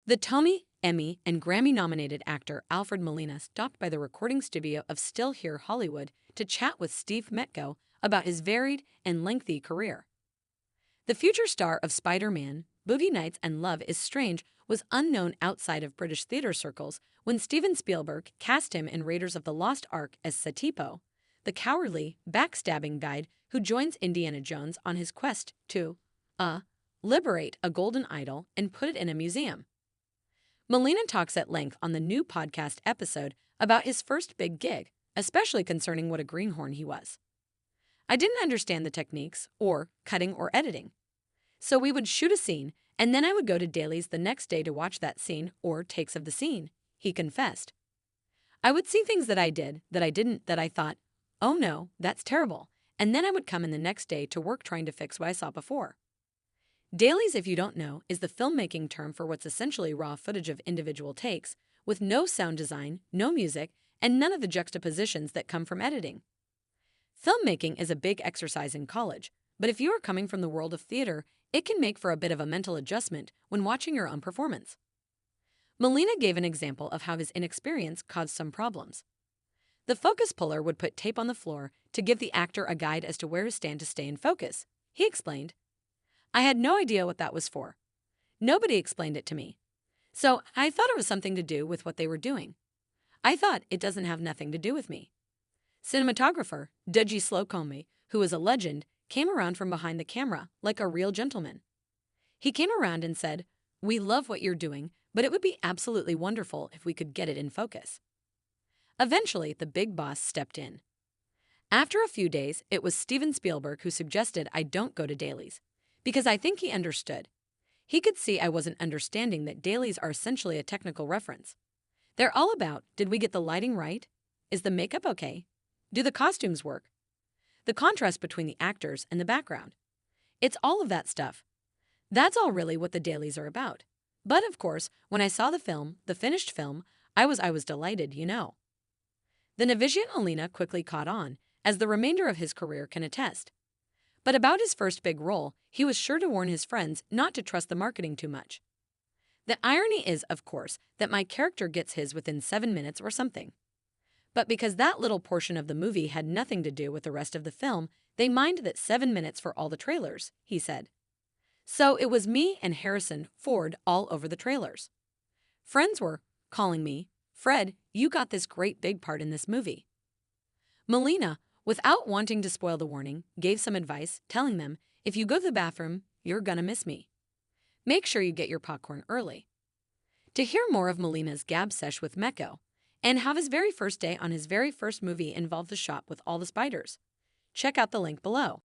The Tony, Emmy, and Grammy-nominated actor Alfred Molina stopped by the recording studio of Still Here Hollywood to chat with Steve Metko about his varied and lengthy career. The future star of Spider-Man, Boogie Nights, and Love is Strange was unknown outside of British theater circles when Steven Spielberg cast him in Raiders of the Lost Ark as Satipo, the cowardly, backstabbing guide who joins Indiana Jones on his quest to liberate a golden idol and put it in a museum. Molina talks at length on the new podcast episode about his first big gig, especially concerning what a greenhorn he was. I didn't understand the techniques, or cutting or editing. So we would shoot a scene, and then I would go to dailies the next day to watch that scene or takes of the scene, he confessed. I would see things that I did, that I didn't, that I thought, oh no, that's terrible, and then I would come in the next day to work trying to fix what I saw before. Dailies, if you don't know, is the filmmaking term for what's essentially raw footage of individual takes, with no sound design, no music, and none of the juxtapositions that come from editing. Filmmaking is a big exercise in college, but if you are coming from the world of theater, it can make for a bit of a mental adjustment when watching your own performance. Molina gave an example of how his inexperience caused some problems. The focus puller would put tape on the floor to give the actor a guide as to where to stand to stay in focus, he explained. I had no idea what that was for. Nobody explained it to me. So I thought it was something to do with what they were doing. I thought it doesn't have nothing to do with me. Cinematographer Dudgy Slocombe, who is a legend, came around from behind the camera like a real gentleman. He came around and said, "We love what you're doing, but it would be absolutely wonderful if we could get it in focus." Eventually, the big boss stepped in. After a few days, it was Steven Spielberg who suggested I don't go to dailies, because I think he understood. He could see I wasn't understanding that dailies are essentially a technical reference. They're all about, did we get the lighting right? Is the makeup okay? Do the costumes work? The contrast between the actors and the background. It's all of that stuff. That's all really what the dailies are about. But of course, when I saw the film, the finished film, I was delighted, you know. The Novitiate Molina quickly caught on, as the remainder of his career can attest. But about his first big role, he was sure to warn his friends not to trust the marketing too much. The irony is, of course, that my character gets his within 7 minutes or something. But because that little portion of the movie had nothing to do with the rest of the film, they mined that 7 minutes for all the trailers, he said. So it was me and Harrison Ford all over the trailers. Friends were calling me, "Fred, you got this great big part in this movie." Molina, without wanting to spoil the warning, gave some advice, telling them, if you go to the bathroom, you're gonna miss me. Make sure you get your popcorn early. To hear more of Molina's gab sesh with Metko, and how his very first day on his very first movie involved the shop with all the spiders, check out the link below.